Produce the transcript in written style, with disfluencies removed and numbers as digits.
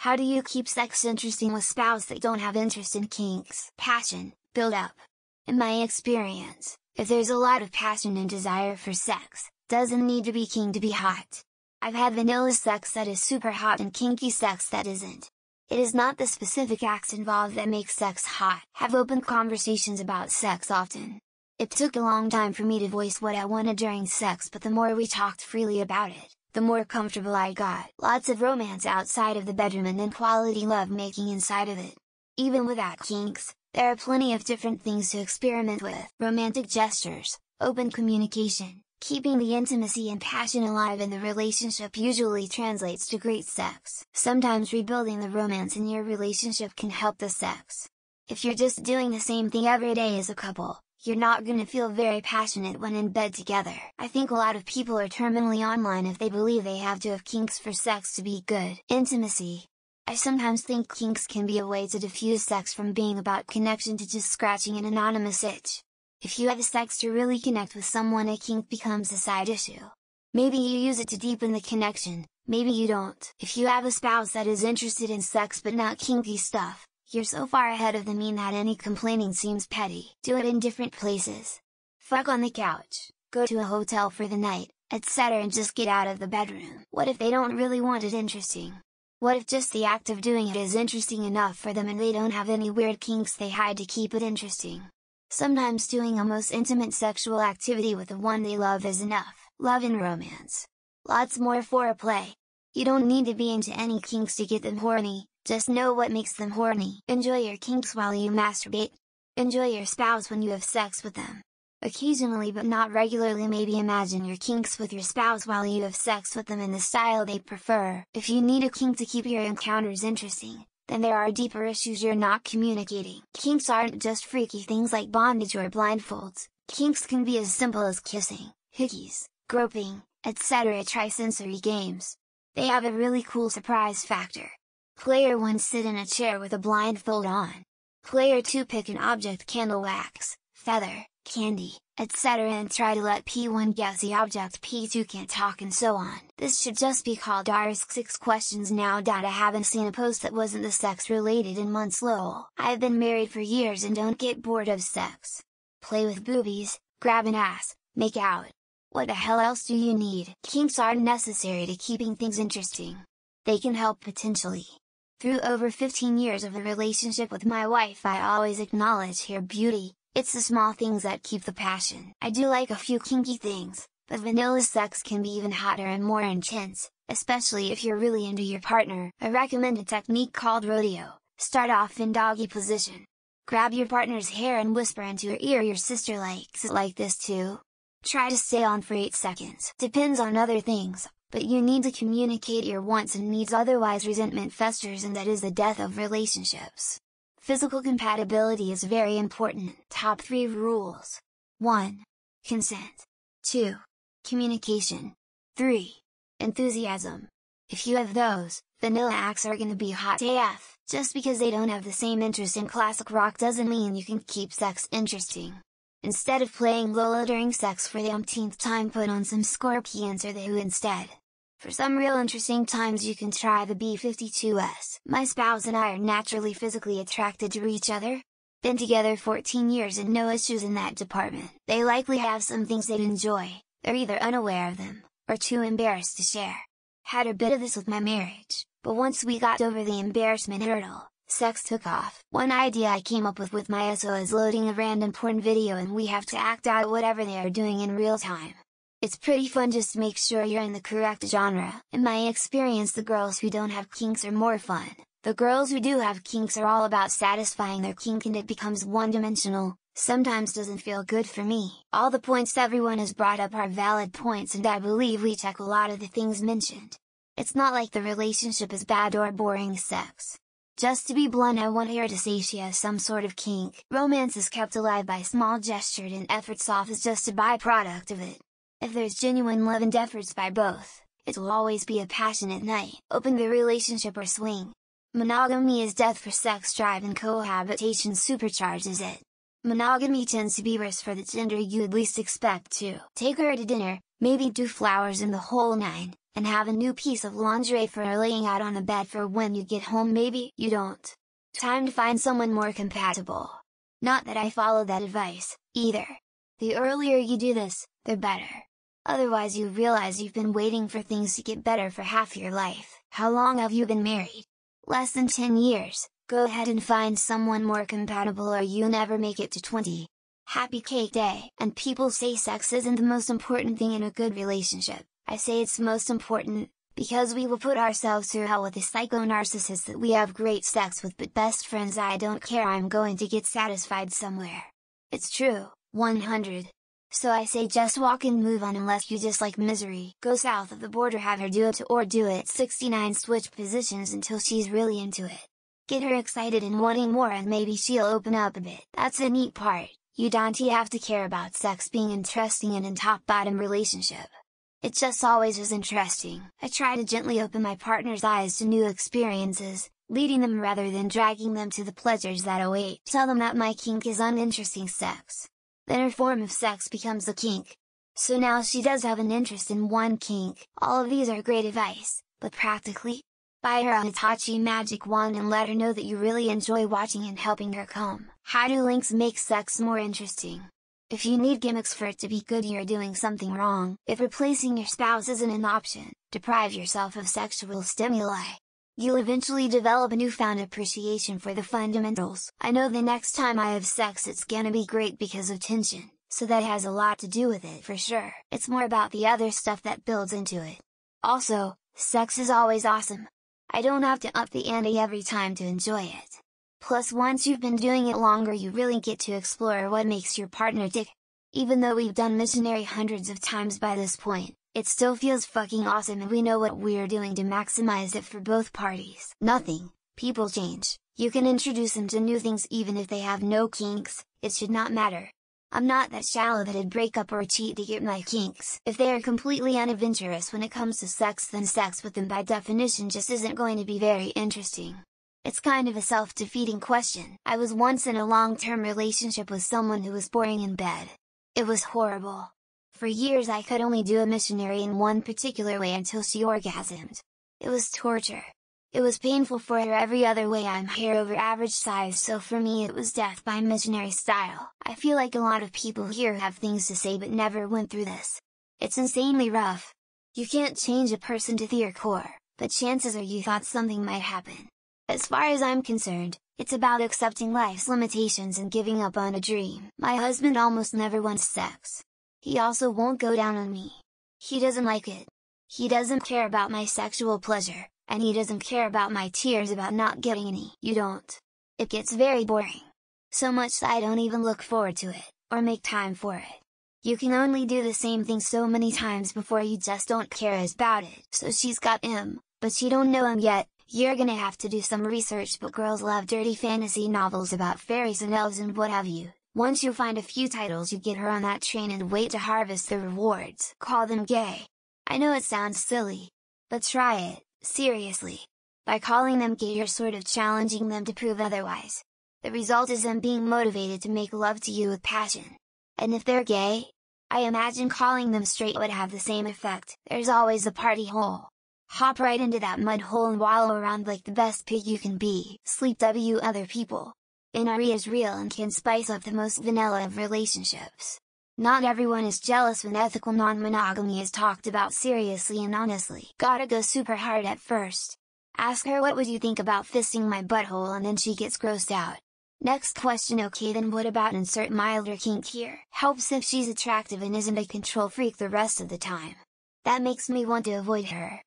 How do you keep sex interesting with spouse that don't have interest in kinks? Passion, build up. In my experience, if there's a lot of passion and desire for sex, doesn't need to be kink to be hot. I've had vanilla sex that is super hot and kinky sex that isn't. It is not the specific acts involved that make sex hot. Have open conversations about sex often. It took a long time for me to voice what I wanted during sex, but the more we talked freely about it, the more comfortable I got. Lots of romance outside of the bedroom and then quality love making inside of it. Even without kinks, there are plenty of different things to experiment with. Romantic gestures, open communication, keeping the intimacy and passion alive in the relationship usually translates to great sex. Sometimes rebuilding the romance in your relationship can help the sex. If you're just doing the same thing every day as a couple, you're not gonna feel very passionate when in bed together. I think a lot of people are terminally online if they believe they have to have kinks for sex to be good. Intimacy. I sometimes think kinks can be a way to diffuse sex from being about connection to just scratching an anonymous itch. If you have sex to really connect with someone, a kink becomes a side issue. Maybe you use it to deepen the connection, maybe you don't. If you have a spouse that is interested in sex but not kinky stuff, you're so far ahead of them that any complaining seems petty. Do it in different places. Fuck on the couch, go to a hotel for the night, etc. and just get out of the bedroom. What if they don't really want it interesting? What if just the act of doing it is interesting enough for them and they don't have any weird kinks they hide to keep it interesting? Sometimes doing a most intimate sexual activity with the one they love is enough. Love and romance. Lots more foreplay. You don't need to be into any kinks to get them horny, just know what makes them horny. Enjoy your kinks while you masturbate. Enjoy your spouse when you have sex with them. Occasionally but not regularly. Maybe imagine your kinks with your spouse while you have sex with them in the style they prefer. If you need a kink to keep your encounters interesting, then there are deeper issues you're not communicating. Kinks aren't just freaky things like bondage or blindfolds. Kinks can be as simple as kissing, hickeys, groping, etc. Try sensory games. They have a really cool surprise factor. Player 1, sit in a chair with a blindfold on. Player 2, pick an object, candle, wax, feather, candy, etc. and try to let P1 guess the object. P2 can't talk, and so on. This should just be called Ask 6 questions now. I haven't seen a post that wasn't the sex related in months. Lol. I've been married for years and don't get bored of sex. Play with boobies, grab an ass, make out. What the hell else do you need? Kinks aren't necessary to keeping things interesting. They can help potentially. Through over 15 years of the relationship with my wife, I always acknowledge her beauty. It's the small things that keep the passion. I do like a few kinky things, but vanilla sex can be even hotter and more intense, especially if you're really into your partner. I recommend a technique called rodeo. Start off in doggy position. Grab your partner's hair and whisper into her ear, "Your sister likes it like this too." Try to stay on for 8 seconds. Depends on other things, but you need to communicate your wants and needs, otherwise resentment festers and that is the death of relationships. Physical compatibility is very important. Top 3 rules. 1. Consent. 2. Communication. 3. Enthusiasm. If you have those, vanilla acts are gonna be hot AF. Just because they don't have the same interest in classic rock doesn't mean you can keep sex interesting. Instead of playing Lola during sex for the umpteenth time, put on some Scorpions or The Who instead. For some real interesting times you can try the B-52s. My spouse and I are naturally physically attracted to each other. Been together 14 years and no issues in that department. They likely have some things they'd enjoy, they're either unaware of them, or too embarrassed to share. Had a bit of this with my marriage, but once we got over the embarrassment hurdle, sex took off. One idea I came up with my SO is loading a random porn video and we have to act out whatever they are doing in real time. It's pretty fun, just make sure you're in the correct genre. In my experience, the girls who don't have kinks are more fun. The girls who do have kinks are all about satisfying their kink and it becomes one-dimensional, sometimes doesn't feel good for me. All the points everyone has brought up are valid points and I believe we check a lot of the things mentioned. It's not like the relationship is bad or boring sex. Just to be blunt, I want her to say she has some sort of kink. Romance is kept alive by small gestures and efforts, off is just a byproduct of it. If there's genuine love and efforts by both, it will always be a passionate night. Open the relationship or swing. Monogamy is death for sex drive and cohabitation supercharges it. Monogamy tends to be worse for the gender you'd least expect to. Take her to dinner, maybe do flowers in the whole nine, and have a new piece of lingerie for her laying out on the bed for when you get home. Maybe you don't. Time to find someone more compatible. Not that I follow that advice, either. The earlier you do this, the better. Otherwise you realize you've been waiting for things to get better for half your life. How long have you been married? Less than 10 years. Go ahead and find someone more compatible or you'll never make it to 20. Happy Cake Day! And people say sex isn't the most important thing in a good relationship. I say it's most important, because we will put ourselves through hell with a psycho-narcissist that we have great sex with but best friends. I don't care, I'm going to get satisfied somewhere. It's true, 100. So I say just walk and move on unless you dislike misery. Go south of the border, have her do it or do it 69, switch positions until she's really into it. Get her excited and wanting more and maybe she'll open up a bit. That's the neat part, you don't have to care about sex being interesting in a top-bottom relationship. It just always is interesting. I try to gently open my partner's eyes to new experiences, leading them rather than dragging them to the pleasures that await. Tell them that my kink is uninteresting sex. Then her form of sex becomes a kink. So now she does have an interest in one kink. All of these are great advice, but practically? Buy her a Hitachi magic wand and let her know that you really enjoy watching and helping her come. How do links make sex more interesting? If you need gimmicks for it to be good, you're doing something wrong. If replacing your spouse isn't an option, deprive yourself of sexual stimuli. You'll eventually develop a newfound appreciation for the fundamentals. I know the next time I have sex it's gonna be great because of tension, so that has a lot to do with it for sure. It's more about the other stuff that builds into it. Also, sex is always awesome. I don't have to up the ante every time to enjoy it. Plus once you've been doing it longer you really get to explore what makes your partner tick. Even though we've done missionary hundreds of times by this point, it still feels fucking awesome and we know what we're doing to maximize it for both parties. Nothing, people change, you can introduce them to new things even if they have no kinks, it should not matter. I'm not that shallow that I'd break up or cheat to get my kinks. If they are completely unadventurous when it comes to sex, then sex with them by definition just isn't going to be very interesting. It's kind of a self-defeating question. I was once in a long-term relationship with someone who was boring in bed. It was horrible. For years I could only do a missionary in one particular way until she orgasmed. It was torture. It was painful for her every other way. I'm hair over average size, so for me it was death by missionary style. I feel like a lot of people here have things to say but never went through this. It's insanely rough. You can't change a person to their core, but chances are you thought something might happen. As far as I'm concerned, it's about accepting life's limitations and giving up on a dream. My husband almost never wants sex. He also won't go down on me. He doesn't like it. He doesn't care about my sexual pleasure, and he doesn't care about my tears about not getting any. You don't. It gets very boring. So much that I don't even look forward to it, or make time for it. You can only do the same thing so many times before you just don't care about it. So she's got him, but you don't know him yet. You're gonna have to do some research, but girls love dirty fantasy novels about fairies and elves and what have you. Once you find a few titles you get her on that train and wait to harvest the rewards. Call them gay. I know it sounds silly, but try it, seriously. By calling them gay you're sort of challenging them to prove otherwise. The result is them being motivated to make love to you with passion. And if they're gay, I imagine calling them straight would have the same effect. There's always a party hole. Hop right into that mud hole and wallow around like the best pig you can be. Sleep W other people. NRE is real and can spice up the most vanilla of relationships. Not everyone is jealous when ethical non-monogamy is talked about seriously and honestly. Gotta go super hard at first. Ask her what would you think about fisting my butthole and then she gets grossed out. Next question, okay then what about insert milder kink here? Helps if she's attractive and isn't a control freak the rest of the time. That makes me want to avoid her.